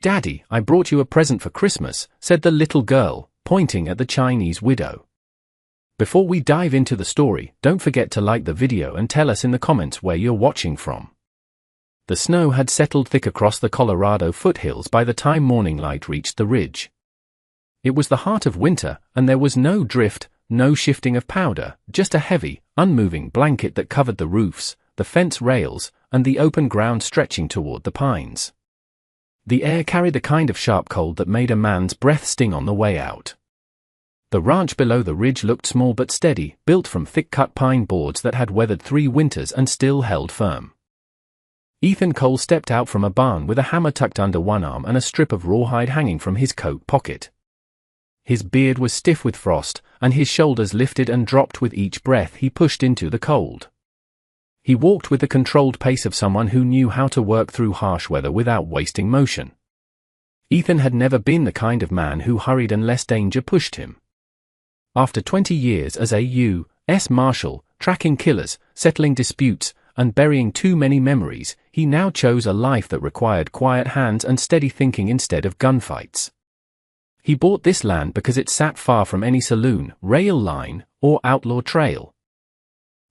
"Daddy, I brought you a present for Christmas," said the little girl, pointing at the Chinese widow. Before we dive into the story, don't forget to like the video and tell us in the comments where you're watching from. The snow had settled thick across the Colorado foothills by the time morning light reached the ridge. It was the heart of winter, and there was no drift, no shifting of powder, just a heavy, unmoving blanket that covered the roofs, the fence rails, and the open ground stretching toward the pines. The air carried a kind of sharp cold that made a man's breath sting on the way out. The ranch below the ridge looked small but steady, built from thick-cut pine boards that had weathered 3 winters and still held firm. Ethan Cole stepped out from a barn with a hammer tucked under one arm and a strip of rawhide hanging from his coat pocket. His beard was stiff with frost, and his shoulders lifted and dropped with each breath he pushed into the cold. He walked with the controlled pace of someone who knew how to work through harsh weather without wasting motion. Ethan had never been the kind of man who hurried unless danger pushed him. After 20 years as a U.S. Marshal, tracking killers, settling disputes, and burying too many memories, he now chose a life that required quiet hands and steady thinking instead of gunfights. He bought this land because it sat far from any saloon, rail line, or outlaw trail.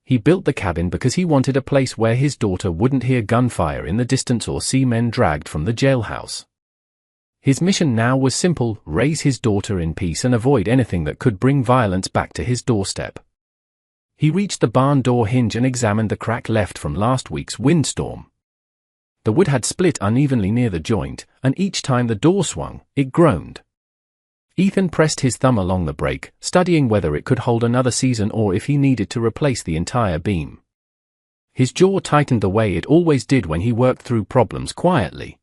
He built the cabin because he wanted a place where his daughter wouldn't hear gunfire in the distance or see men dragged from the jailhouse. His mission now was simple: raise his daughter in peace and avoid anything that could bring violence back to his doorstep. He reached the barn door hinge and examined the crack left from last week's windstorm. The wood had split unevenly near the joint, and each time the door swung, it groaned. Ethan pressed his thumb along the break, studying whether it could hold another season or if he needed to replace the entire beam. His jaw tightened the way it always did when he worked through problems quietly.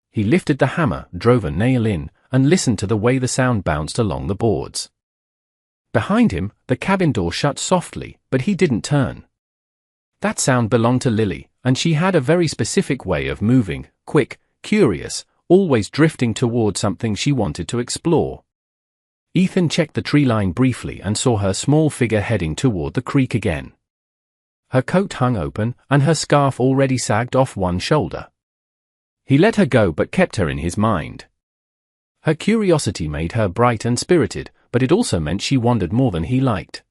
He lifted the hammer, drove a nail in, and listened to the way the sound bounced along the boards. Behind him, the cabin door shut softly, but he didn't turn. That sound belonged to Lily, and she had a very specific way of moving, quick, curious, always drifting toward something she wanted to explore. Ethan checked the tree line briefly and saw her small figure heading toward the creek again. Her coat hung open, and her scarf already sagged off one shoulder. He let her go but kept her in his mind. Her curiosity made her bright and spirited, but it also meant she wandered more than he liked.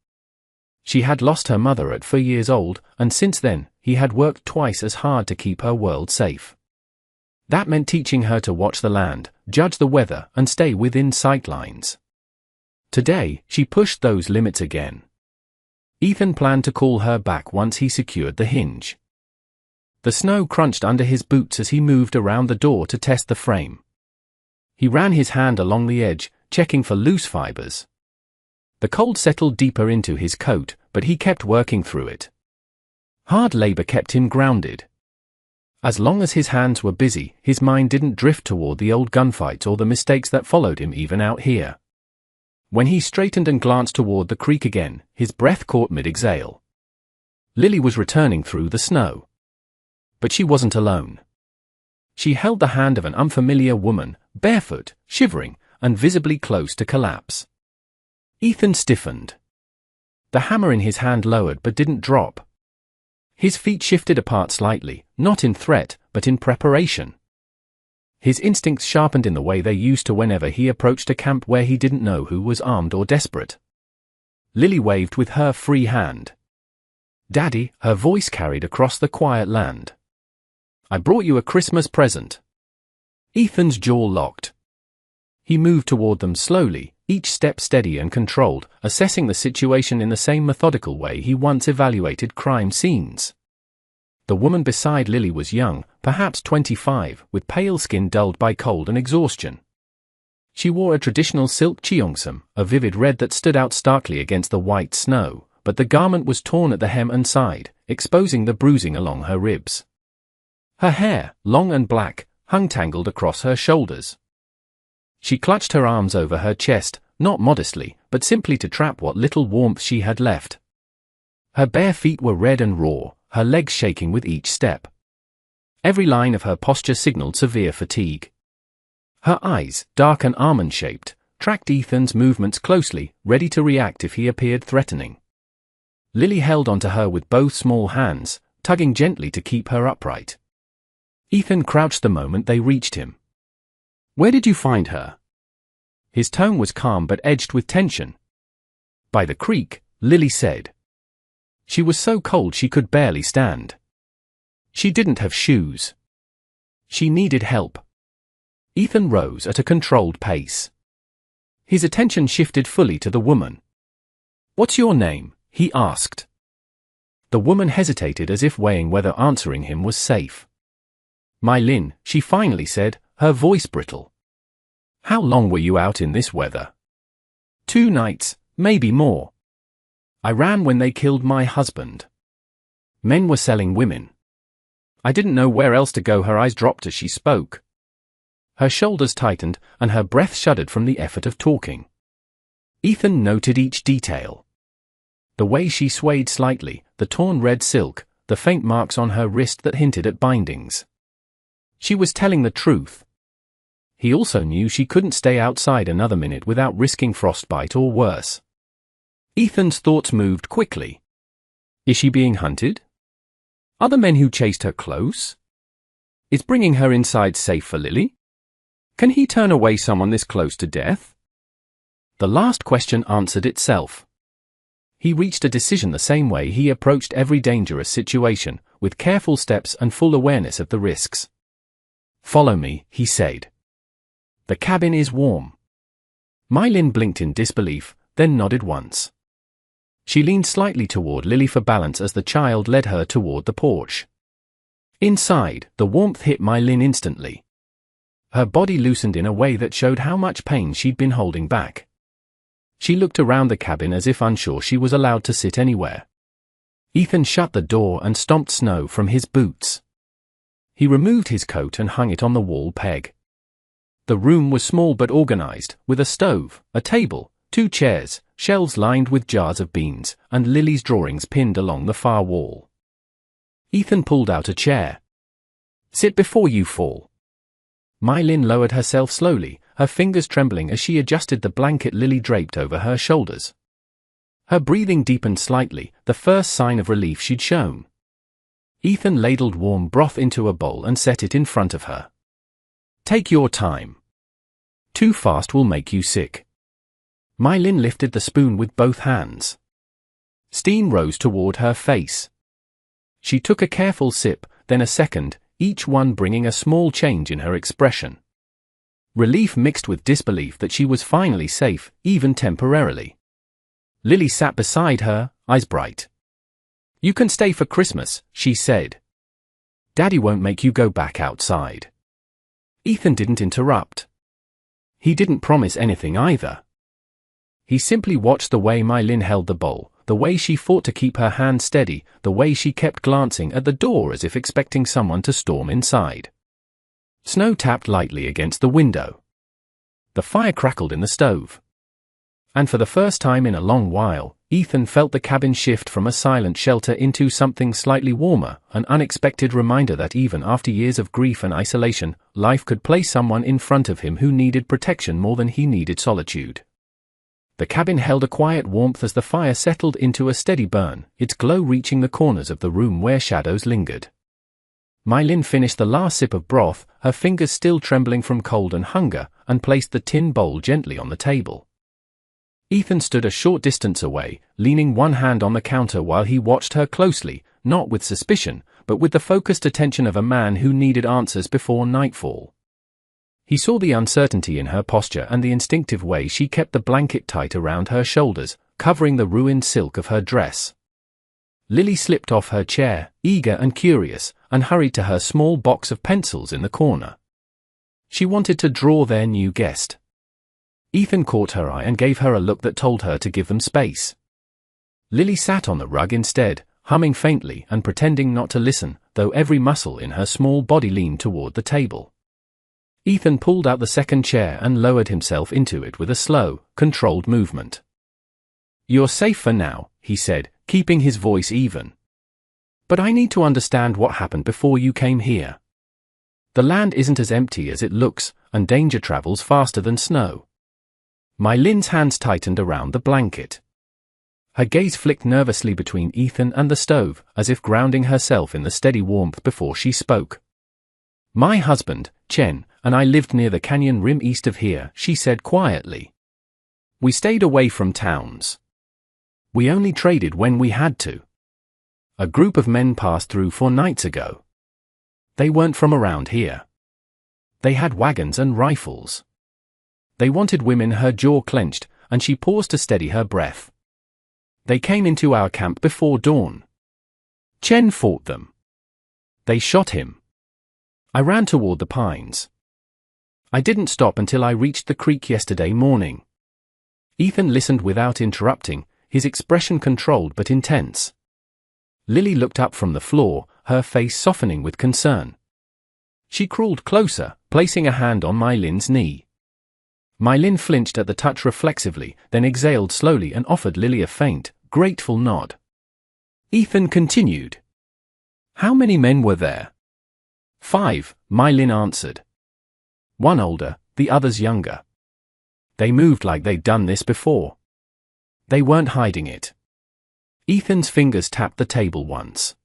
She had lost her mother at 4 years old, and since then, he had worked twice as hard to keep her world safe. That meant teaching her to watch the land, judge the weather, and stay within sight lines. Today, she pushed those limits again. Ethan planned to call her back once he secured the hinge. The snow crunched under his boots as he moved around the door to test the frame. He ran his hand along the edge, checking for loose fibers. The cold settled deeper into his coat, but he kept working through it. Hard labor kept him grounded. As long as his hands were busy, his mind didn't drift toward the old gunfights or the mistakes that followed him even out here. When he straightened and glanced toward the creek again, his breath caught mid-exhale. Lily was returning through the snow. But she wasn't alone. She held the hand of an unfamiliar woman, barefoot, shivering, and visibly close to collapse. Ethan stiffened. The hammer in his hand lowered but didn't drop. His feet shifted apart slightly, not in threat, but in preparation. His instincts sharpened in the way they used to whenever he approached a camp where he didn't know who was armed or desperate. Lily waved with her free hand. "Daddy," her voice carried across the quiet land. "I brought you a Christmas present." Ethan's jaw locked. He moved toward them slowly, each step steady and controlled, assessing the situation in the same methodical way he once evaluated crime scenes. The woman beside Lily was young, perhaps 25, with pale skin dulled by cold and exhaustion. She wore a traditional silk cheongsam, a vivid red that stood out starkly against the white snow, but the garment was torn at the hem and side, exposing the bruising along her ribs. Her hair, long and black, hung tangled across her shoulders. She clutched her arms over her chest, not modestly, but simply to trap what little warmth she had left. Her bare feet were red and raw, her legs shaking with each step. Every line of her posture signaled severe fatigue. Her eyes, dark and almond-shaped, tracked Ethan's movements closely, ready to react if he appeared threatening. Lily held onto her with both small hands, tugging gently to keep her upright. Ethan crouched the moment they reached him. Where did you find her? His tone was calm but edged with tension. By the creek, Lily said. She was so cold she could barely stand. She didn't have shoes. She needed help. Ethan rose at a controlled pace. His attention shifted fully to the woman. What's your name? He asked. The woman hesitated as if weighing whether answering him was safe. My Lin, she finally said, her voice brittle. How long were you out in this weather? 2 nights, maybe more. I ran when they killed my husband. Men were selling women. I didn't know where else to go. Her eyes dropped as she spoke. Her shoulders tightened and her breath shuddered from the effort of talking. Ethan noted each detail. The way she swayed slightly, the torn red silk, the faint marks on her wrist that hinted at bindings. She was telling the truth. He also knew she couldn't stay outside another minute without risking frostbite or worse. Ethan's thoughts moved quickly. Is she being hunted? Are the men who chased her close? Is bringing her inside safe for Lily? Can he turn away someone this close to death? The last question answered itself. He reached a decision the same way he approached every dangerous situation, with careful steps and full awareness of the risks. Follow me, he said. The cabin is warm. My Lin blinked in disbelief, then nodded once. She leaned slightly toward Lily for balance as the child led her toward the porch. Inside, the warmth hit My Lin instantly. Her body loosened in a way that showed how much pain she'd been holding back. She looked around the cabin as if unsure she was allowed to sit anywhere. Ethan shut the door and stomped snow from his boots. He removed his coat and hung it on the wall peg. The room was small but organized, with a stove, a table, 2 chairs, shelves lined with jars of beans, and Lily's drawings pinned along the far wall. Ethan pulled out a chair. Sit before you fall. My Lin lowered herself slowly, her fingers trembling as she adjusted the blanket Lily draped over her shoulders. Her breathing deepened slightly, the first sign of relief she'd shown. Ethan ladled warm broth into a bowl and set it in front of her. Take your time. Too fast will make you sick. My Lin lifted the spoon with both hands. Steam rose toward her face. She took a careful sip, then a second, each one bringing a small change in her expression. Relief mixed with disbelief that she was finally safe, even temporarily. Lily sat beside her, eyes bright. You can stay for Christmas, she said. Daddy won't make you go back outside. Ethan didn't interrupt. He didn't promise anything either. He simply watched the way My Lin held the bowl, the way she fought to keep her hand steady, the way she kept glancing at the door as if expecting someone to storm inside. Snow tapped lightly against the window. The fire crackled in the stove. And for the first time in a long while, Ethan felt the cabin shift from a silent shelter into something slightly warmer, an unexpected reminder that even after years of grief and isolation, life could place someone in front of him who needed protection more than he needed solitude. The cabin held a quiet warmth as the fire settled into a steady burn, its glow reaching the corners of the room where shadows lingered. My Lin finished the last sip of broth, her fingers still trembling from cold and hunger, and placed the tin bowl gently on the table. Ethan stood a short distance away, leaning one hand on the counter while he watched her closely, not with suspicion, but with the focused attention of a man who needed answers before nightfall. He saw the uncertainty in her posture and the instinctive way she kept the blanket tight around her shoulders, covering the ruined silk of her dress. Lily slipped off her chair, eager and curious, and hurried to her small box of pencils in the corner. She wanted to draw their new guest. Ethan caught her eye and gave her a look that told her to give them space. Lily sat on the rug instead, humming faintly and pretending not to listen, though every muscle in her small body leaned toward the table. Ethan pulled out the second chair and lowered himself into it with a slow, controlled movement. You're safe for now, he said, keeping his voice even. But I need to understand what happened before you came here. The land isn't as empty as it looks, and danger travels faster than snow. My Lin's hands tightened around the blanket. Her gaze flicked nervously between Ethan and the stove, as if grounding herself in the steady warmth before she spoke. My husband, Chen, and I lived near the canyon rim east of here," she said quietly. "We stayed away from towns. We only traded when we had to. A group of men passed through 4 nights ago. They weren't from around here. They had wagons and rifles. They wanted women." Her jaw clenched, and she paused to steady her breath. "They came into our camp before dawn. Chen fought them. They shot him. I ran toward the pines. I didn't stop until I reached the creek yesterday morning." Ethan listened without interrupting, his expression controlled but intense. Lily looked up from the floor, her face softening with concern. She crawled closer, placing a hand on Mai Lin's knee. Mai Lin flinched at the touch reflexively, then exhaled slowly and offered Lily a faint, grateful nod. Ethan continued. "How many men were there?" 5, Mai Lin answered. "One older, the others younger. They moved like they'd done this before. They weren't hiding it." Ethan's fingers tapped the table once.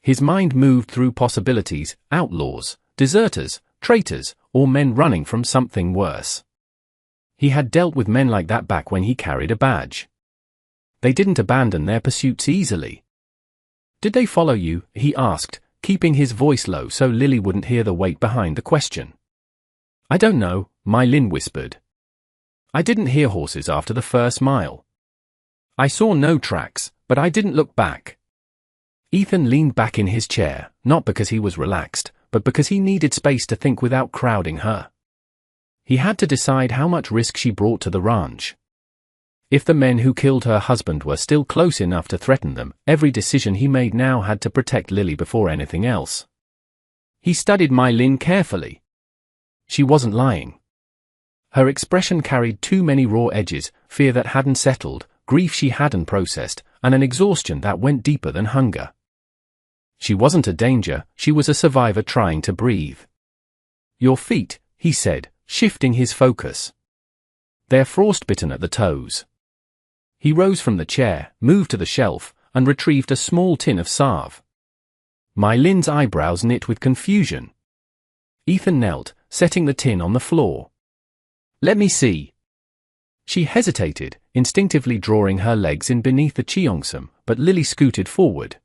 His mind moved through possibilities: outlaws, deserters, traitors, or men running from something worse. He had dealt with men like that back when he carried a badge. They didn't abandon their pursuits easily. "Did they follow you?" he asked, keeping his voice low so Lily wouldn't hear the weight behind the question. "I don't know," Mai Lin whispered. "I didn't hear horses after the first mile. I saw no tracks, but I didn't look back." Ethan leaned back in his chair, not because he was relaxed, but because he needed space to think without crowding her. He had to decide how much risk she brought to the ranch. If the men who killed her husband were still close enough to threaten them, every decision he made now had to protect Lily before anything else. He studied Mai Lin carefully. She wasn't lying. Her expression carried too many raw edges: fear that hadn't settled, grief she hadn't processed, and an exhaustion that went deeper than hunger. She wasn't a danger, she was a survivor trying to breathe. "Your feet," he said, shifting his focus. "They're frostbitten at the toes." He rose from the chair, moved to the shelf, and retrieved a small tin of salve. Mai Lin's eyebrows knit with confusion. Ethan knelt, setting the tin on the floor. "Let me see." She hesitated, instinctively drawing her legs in beneath the cheongsam, but Lily scooted forward.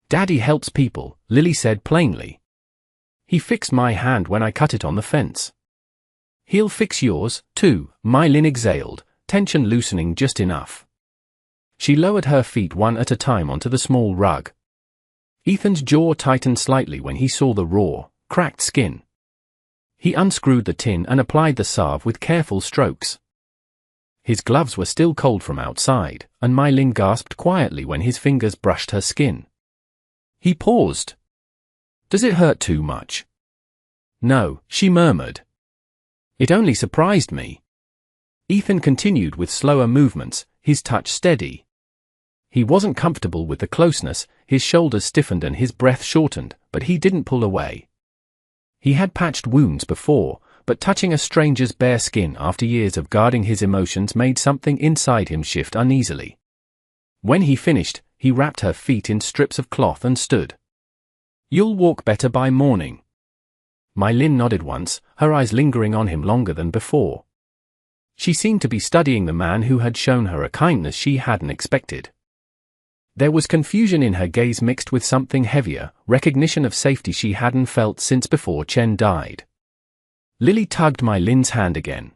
"Daddy helps people," Lily said plainly. "He fixed my hand when I cut it on the fence. He'll fix yours, too," Mai Lin exhaled, tension loosening just enough. She lowered her feet one at a time onto the small rug. Ethan's jaw tightened slightly when he saw the raw, cracked skin. He unscrewed the tin and applied the salve with careful strokes. His gloves were still cold from outside, and Mai Lin gasped quietly when his fingers brushed her skin. He paused. "Does it hurt too much?" "No," she murmured. "It only surprised me." Ethan continued with slower movements, his touch steady. He wasn't comfortable with the closeness, his shoulders stiffened and his breath shortened, but he didn't pull away. He had patched wounds before, but touching a stranger's bare skin after years of guarding his emotions made something inside him shift uneasily. When he finished, he wrapped her feet in strips of cloth and stood. "You'll walk better by morning." Mai Lin nodded once, her eyes lingering on him longer than before. She seemed to be studying the man who had shown her a kindness she hadn't expected. There was confusion in her gaze mixed with something heavier, recognition of safety she hadn't felt since before Chen died. Lily tugged Mai Lin's hand again.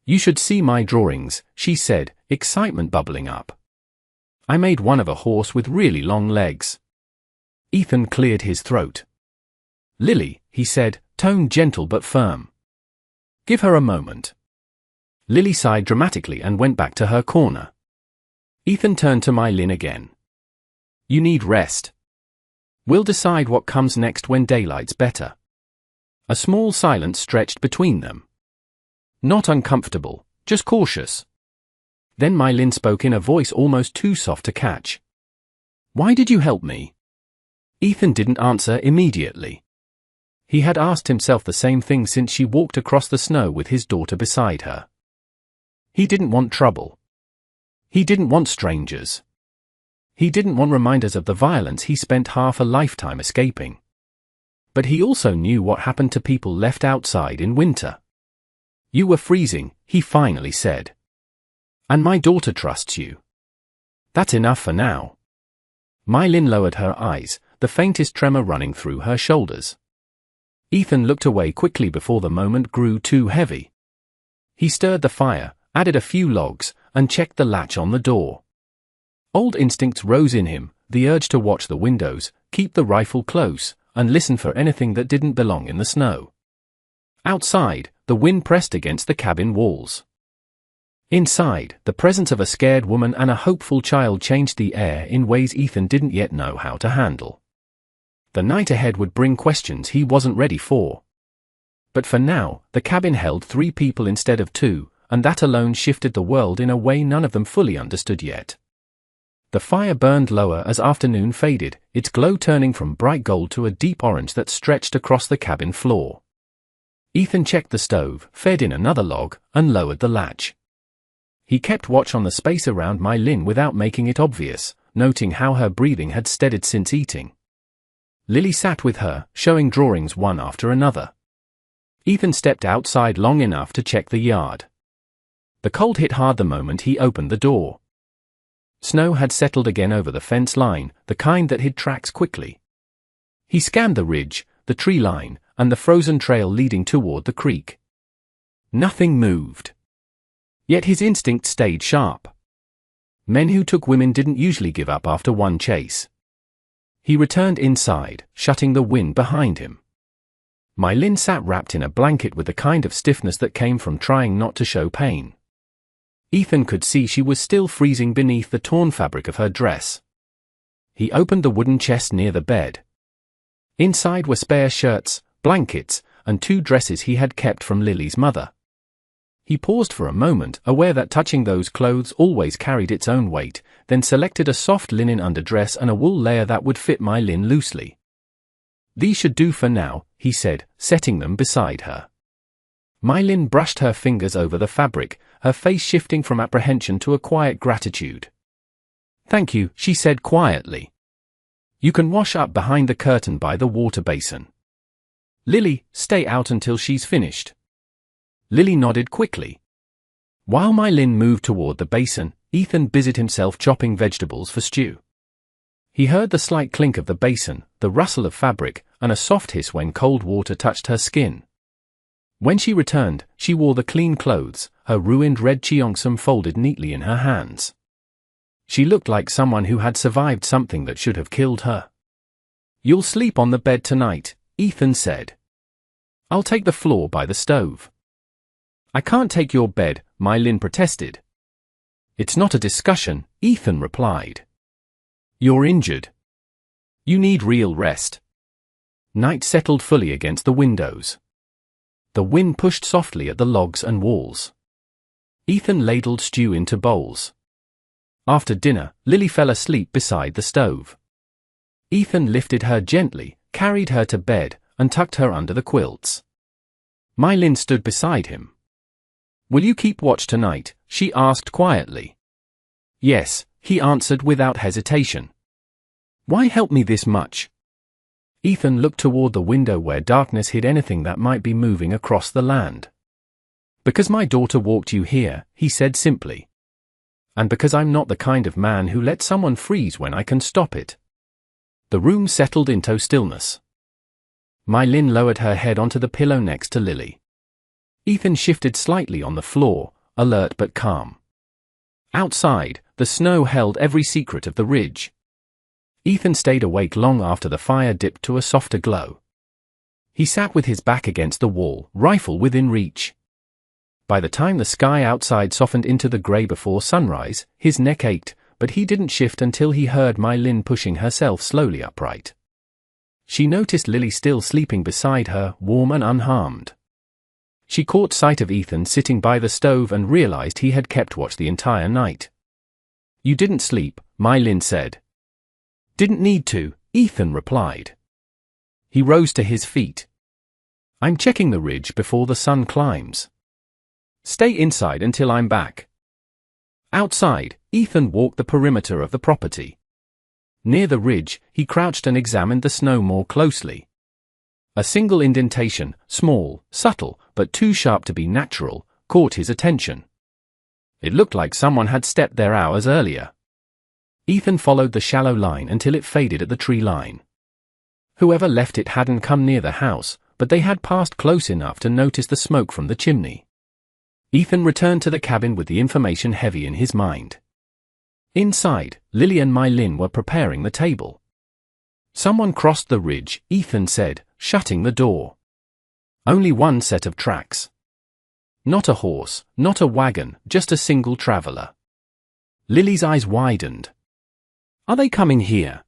"You should see my drawings," she said, excitement bubbling up. "I made one of a horse with really long legs." Ethan cleared his throat. "Lily," he said, tone gentle but firm. "Give her a moment." Lily sighed dramatically and went back to her corner. Ethan turned to Mai Lin again. "You need rest. We'll decide what comes next when daylight's better." A small silence stretched between them. Not uncomfortable, just cautious. Then Mai Lin spoke in a voice almost too soft to catch. "Why did you help me?" Ethan didn't answer immediately. He had asked himself the same thing since she walked across the snow with his daughter beside her. He didn't want trouble. He didn't want strangers. He didn't want reminders of the violence he spent half a lifetime escaping. But he also knew what happened to people left outside in winter. "You were freezing," he finally said. "And my daughter trusts you. That's enough for now." My Lin lowered her eyes, the faintest tremor running through her shoulders. Ethan looked away quickly before the moment grew too heavy. He stirred the fire, added a few logs, and checked the latch on the door. Old instincts rose in him, the urge to watch the windows, keep the rifle close, and listen for anything that didn't belong in the snow. Outside, the wind pressed against the cabin walls. Inside, the presence of a scared woman and a hopeful child changed the air in ways Ethan didn't yet know how to handle. The night ahead would bring questions he wasn't ready for. But for now, the cabin held 3 people instead of 2, and that alone shifted the world in a way none of them fully understood yet. The fire burned lower as afternoon faded, its glow turning from bright gold to a deep orange that stretched across the cabin floor. Ethan checked the stove, fed in another log, and lowered the latch. He kept watch on the space around My Lin without making it obvious, noting how her breathing had steadied since eating. Lily sat with her, showing drawings one after another. Ethan stepped outside long enough to check the yard. The cold hit hard the moment he opened the door. Snow had settled again over the fence line, the kind that hid tracks quickly. He scanned the ridge, the tree line, and the frozen trail leading toward the creek. Nothing moved. Yet his instinct stayed sharp. Men who took women didn't usually give up after one chase. He returned inside, shutting the wind behind him. My Lin sat wrapped in a blanket with the kind of stiffness that came from trying not to show pain. Ethan could see she was still freezing beneath the torn fabric of her dress. He opened the wooden chest near the bed. Inside were spare shirts, blankets, and 2 dresses he had kept from Lily's mother. He paused for a moment, aware that touching those clothes always carried its own weight, then selected a soft linen underdress and a wool layer that would fit My Lin loosely. "These should do for now," he said, setting them beside her. My Lin brushed her fingers over the fabric, her face shifting from apprehension to a quiet gratitude. "Thank you," she said quietly. "You can wash up behind the curtain by the water basin. Lily, stay out until she's finished." Lily nodded quickly. While My Lin moved toward the basin, Ethan busied himself chopping vegetables for stew. He heard the slight clink of the basin, the rustle of fabric, and a soft hiss when cold water touched her skin. When she returned, she wore the clean clothes, her ruined red cheongsam folded neatly in her hands. She looked like someone who had survived something that should have killed her. "You'll sleep on the bed tonight," Ethan said. "I'll take the floor by the stove." "I can't take your bed," My Lin protested. "It's not a discussion," Ethan replied. "You're injured. You need real rest." Night settled fully against the windows. The wind pushed softly at the logs and walls. Ethan ladled stew into bowls. After dinner, Lily fell asleep beside the stove. Ethan lifted her gently, carried her to bed, and tucked her under the quilts. My Lin stood beside him. "Will you keep watch tonight?" she asked quietly. "Yes," he answered without hesitation. "Why help me this much?" Ethan looked toward the window where darkness hid anything that might be moving across the land. "Because my daughter walked you here," he said simply. "And because I'm not the kind of man who lets someone freeze when I can stop it." The room settled into stillness. My Lin lowered her head onto the pillow next to Lily. Ethan shifted slightly on the floor, alert but calm. Outside, the snow held every secret of the ridge. Ethan stayed awake long after the fire dipped to a softer glow. He sat with his back against the wall, rifle within reach. By the time the sky outside softened into the gray before sunrise, his neck ached, but he didn't shift until he heard My Lin pushing herself slowly upright. She noticed Lily still sleeping beside her, warm and unharmed. She caught sight of Ethan sitting by the stove and realized he had kept watch the entire night. "You didn't sleep," My Lin said. "Didn't need to," Ethan replied. He rose to his feet. "I'm checking the ridge before the sun climbs. Stay inside until I'm back." Outside, Ethan walked the perimeter of the property. Near the ridge, he crouched and examined the snow more closely. A single indentation, small, subtle, but too sharp to be natural, caught his attention. It looked like someone had stepped there hours earlier. Ethan followed the shallow line until it faded at the tree line. Whoever left it hadn't come near the house, but they had passed close enough to notice the smoke from the chimney. Ethan returned to the cabin with the information heavy in his mind. Inside, Lily and Mai Lin were preparing the table. Someone crossed the ridge, Ethan said, shutting the door. Only one set of tracks. Not a horse, not a wagon, just a single traveler. Lily's eyes widened. Are they coming here?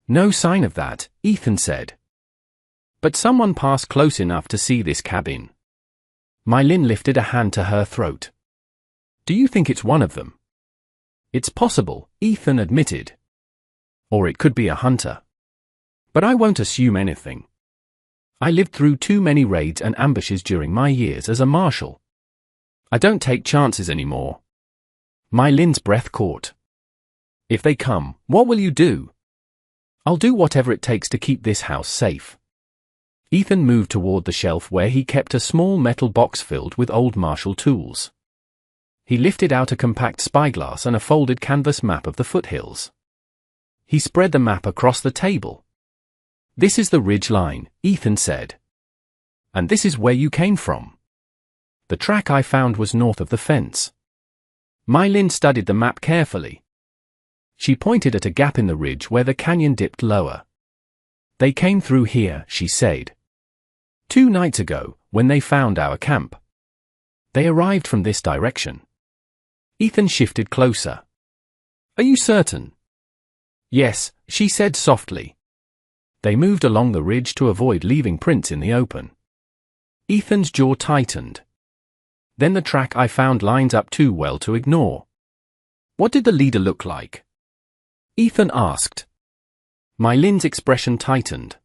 No sign of that, Ethan said. But someone passed close enough to see this cabin. Mai Lin lifted a hand to her throat. Do you think it's one of them? It's possible, Ethan admitted. Or it could be a hunter. But I won't assume anything. I lived through too many raids and ambushes during my years as a marshal. I don't take chances anymore. Mai Lin's breath caught. If they come, what will you do? I'll do whatever it takes to keep this house safe. Ethan moved toward the shelf where he kept a small metal box filled with old martial tools. He lifted out a compact spyglass and a folded canvas map of the foothills. He spread the map across the table. This is the ridge line, Ethan said. And this is where you came from. The track I found was north of the fence. Mai Lin studied the map carefully. She pointed at a gap in the ridge where the canyon dipped lower. They came through here, she said. 2 nights ago, when they found our camp. They arrived from this direction. Ethan shifted closer. Are you certain? Yes, she said softly. They moved along the ridge to avoid leaving prints in the open. Ethan's jaw tightened. Then the track I found lines up too well to ignore. What did the leader look like? Ethan asked. Mai Lin's expression tightened.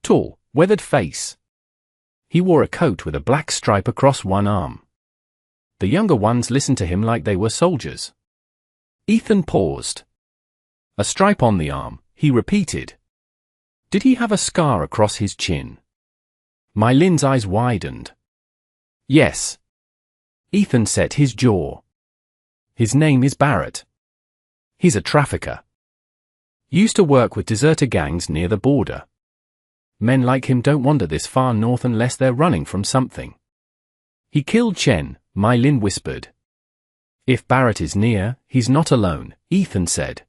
Tall, weathered face. He wore a coat with a black stripe across one arm. The younger ones listened to him like they were soldiers. Ethan paused. A stripe on the arm, he repeated. Did he have a scar across his chin? Mai Lin's eyes widened. Yes. Ethan set his jaw. His name is Barrett. He's a trafficker. Used to work with deserter gangs near the border. Men like him don't wander this far north unless they're running from something. He killed Chen, Mai Lin whispered. If Barrett is near, he's not alone, Ethan said.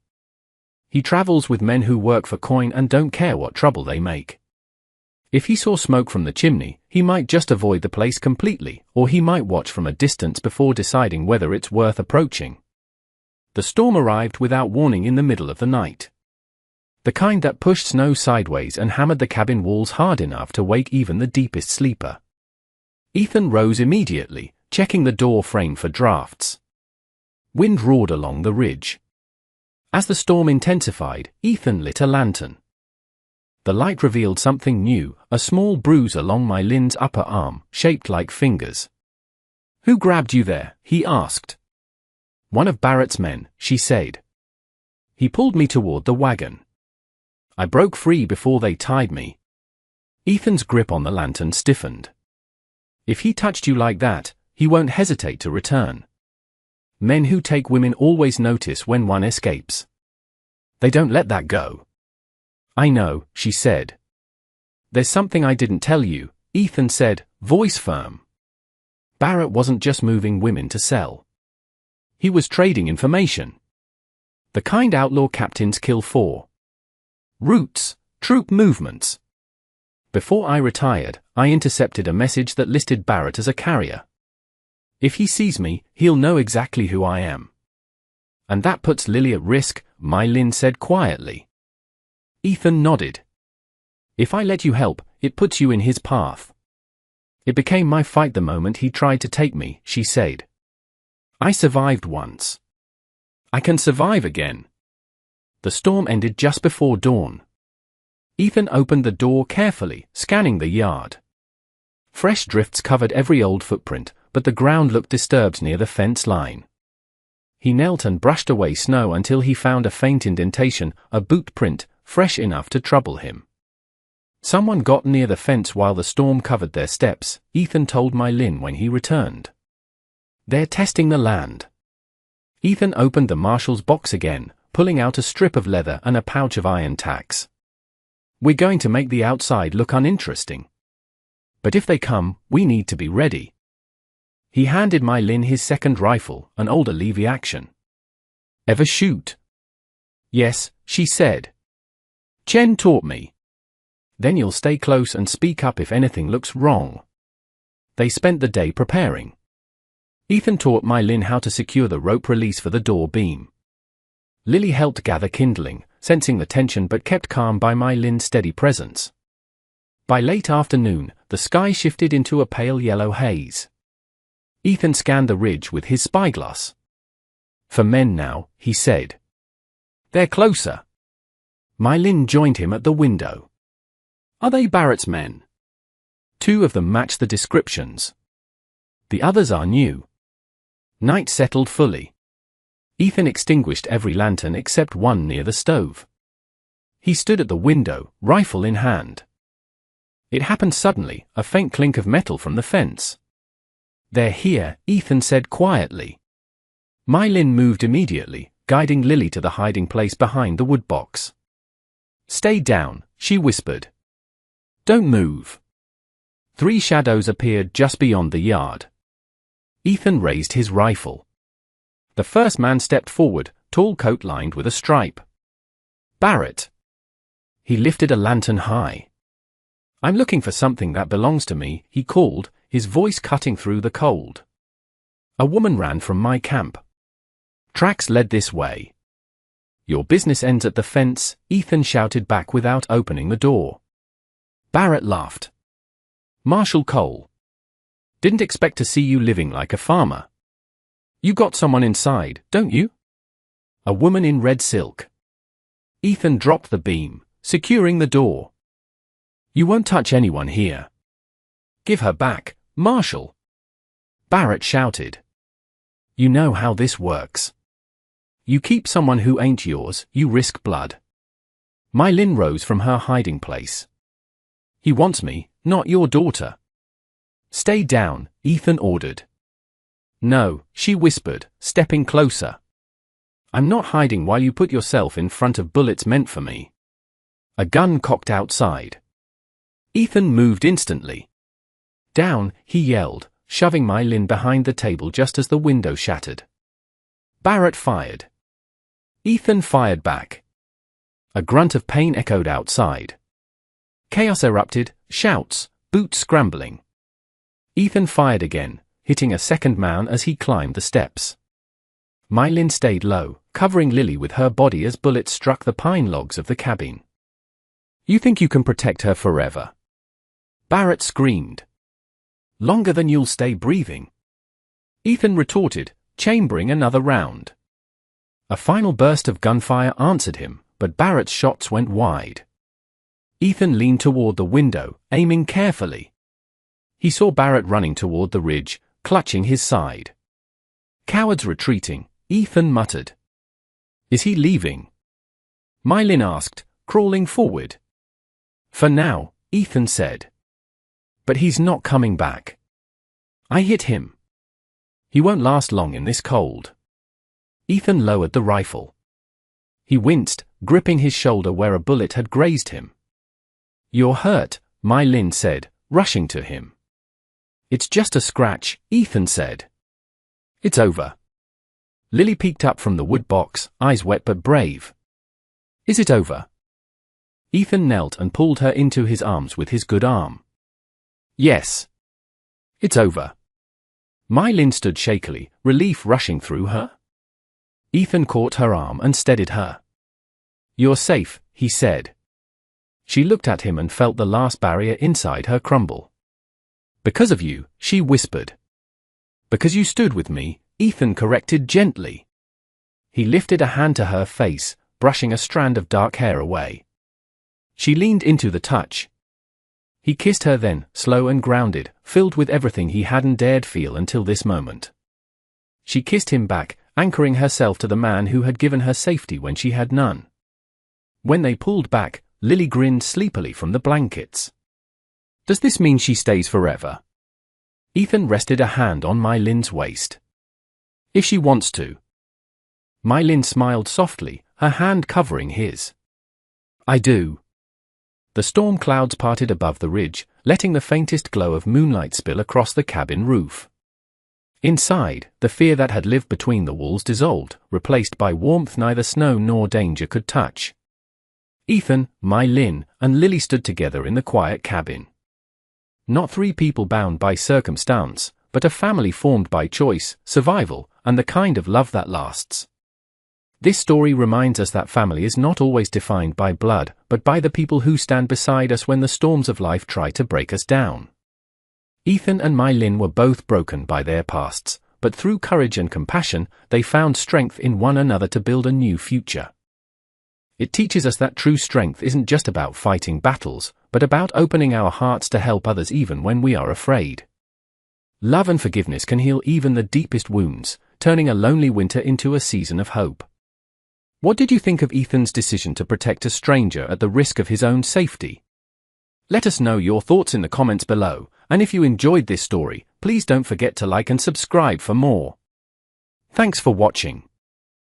He travels with men who work for coin and don't care what trouble they make. If he saw smoke from the chimney, he might just avoid the place completely, or he might watch from a distance before deciding whether it's worth approaching. The storm arrived without warning in the middle of the night. The kind that pushed snow sideways and hammered the cabin walls hard enough to wake even the deepest sleeper. Ethan rose immediately, checking the door frame for drafts. Wind roared along the ridge. As the storm intensified, Ethan lit a lantern. The light revealed something new, a small bruise along Mai Lin's upper arm, shaped like fingers. Who grabbed you there? He asked. One of Barrett's men, she said. He pulled me toward the wagon. I broke free before they tied me. Ethan's grip on the lantern stiffened. If he touched you like that, he won't hesitate to return. Men who take women always notice when one escapes. They don't let that go. I know, she said. There's something I didn't tell you, Ethan said, voice firm. Barrett wasn't just moving women to sell. He was trading information. The kind outlaw captains kill for. Routes, troop movements. Before I retired, I intercepted a message that listed Barrett as a carrier. If he sees me, he'll know exactly who I am. And that puts Lily at risk, Mai Lin said quietly. Ethan nodded. If I let you help, it puts you in his path. It became my fight the moment he tried to take me, she said. I survived once. I can survive again. The storm ended just before dawn. Ethan opened the door carefully, scanning the yard. Fresh drifts covered every old footprint, but the ground looked disturbed near the fence line. He knelt and brushed away snow until he found a faint indentation, a boot print, fresh enough to trouble him. Someone got near the fence while the storm covered their steps, Ethan told My Lin when he returned. They're testing the land. Ethan opened the marshal's box again, pulling out a strip of leather and a pouch of iron tacks. We're going to make the outside look uninteresting. But if they come, we need to be ready. He handed My Lin his second rifle, an older Levy action. Ever shoot? Yes, she said. Chen taught me. Then you'll stay close and speak up if anything looks wrong. They spent the day preparing. Ethan taught My Lin how to secure the rope release for the door beam. Lily helped gather kindling, sensing the tension but kept calm by My Lin's steady presence. By late afternoon, the sky shifted into a pale yellow haze. Ethan scanned the ridge with his spyglass. For men now, he said. They're closer. My Lin joined him at the window. Are they Barrett's men? 2 of them match the descriptions. The others are new. Night settled fully. Ethan extinguished every lantern except one near the stove. He stood at the window, rifle in hand. It happened suddenly, a faint clink of metal from the fence. They're here, Ethan said quietly. My Lin moved immediately, guiding Lily to the hiding place behind the wood box. Stay down, she whispered. Don't move. 3 shadows appeared just beyond the yard. Ethan raised his rifle. The first man stepped forward, tall coat lined with a stripe. Barrett. He lifted a lantern high. I'm looking for something that belongs to me, he called, his voice cutting through the cold. A woman ran from my camp. Tracks led this way. Your business ends at the fence, Ethan shouted back without opening the door. Barrett laughed. Marshal Cole. Didn't expect to see you living like a farmer. You got someone inside, don't you? A woman in red silk. Ethan dropped the beam, securing the door. You won't touch anyone here. Give her back, Marshal. Barrett shouted. You know how this works. You keep someone who ain't yours, you risk blood. My Lin rose from her hiding place. He wants me, not your daughter. Stay down, Ethan ordered. No, she whispered, stepping closer. I'm not hiding while you put yourself in front of bullets meant for me. A gun cocked outside. Ethan moved instantly. Down, he yelled, shoving My Lin behind the table just as the window shattered. Barrett fired. Ethan fired back. A grunt of pain echoed outside. Chaos erupted, shouts, boots scrambling. Ethan fired again, hitting a second man as he climbed the steps. My Lin stayed low, covering Lily with her body as bullets struck the pine logs of the cabin. You think you can protect her forever? Barrett screamed. Longer than you'll stay breathing. Ethan retorted, chambering another round. A final burst of gunfire answered him, but Barrett's shots went wide. Ethan leaned toward the window, aiming carefully. He saw Barrett running toward the ridge, clutching his side. Cowards retreating, Ethan muttered. Is he leaving? My Lin asked, crawling forward. For now, Ethan said. But he's not coming back. I hit him. He won't last long in this cold. Ethan lowered the rifle. He winced, gripping his shoulder where a bullet had grazed him. You're hurt, My Lin said, rushing to him. It's just a scratch, Ethan said. It's over. Lily peeked up from the wood box, eyes wet but brave. Is it over? Ethan knelt and pulled her into his arms with his good arm. Yes. It's over. My Lin stood shakily, relief rushing through her. Ethan caught her arm and steadied her. You're safe, he said. She looked at him and felt the last barrier inside her crumble. Because of you, she whispered. Because you stood with me, Ethan corrected gently. He lifted a hand to her face, brushing a strand of dark hair away. She leaned into the touch. He kissed her then, slow and grounded, filled with everything he hadn't dared feel until this moment. She kissed him back, anchoring herself to the man who had given her safety when she had none. When they pulled back, Lily grinned sleepily from the blankets. Does this mean she stays forever? Ethan rested a hand on Mai Lin's waist. If she wants to. Mai Lin smiled softly, her hand covering his. I do. The storm clouds parted above the ridge, letting the faintest glow of moonlight spill across the cabin roof. Inside, the fear that had lived between the walls dissolved, replaced by warmth neither snow nor danger could touch. Ethan, Mai Lin, and Lily stood together in the quiet cabin. Not three people bound by circumstance, but a family formed by choice, survival, and the kind of love that lasts. This story reminds us that family is not always defined by blood, but by the people who stand beside us when the storms of life try to break us down. Ethan and Mai Lin were both broken by their pasts, but through courage and compassion, they found strength in one another to build a new future. It teaches us that true strength isn't just about fighting battles, but about opening our hearts to help others even when we are afraid. Love and forgiveness can heal even the deepest wounds, turning a lonely winter into a season of hope. What did you think of Ethan's decision to protect a stranger at the risk of his own safety? Let us know your thoughts in the comments below, and if you enjoyed this story, please don't forget to like and subscribe for more. Thanks for watching.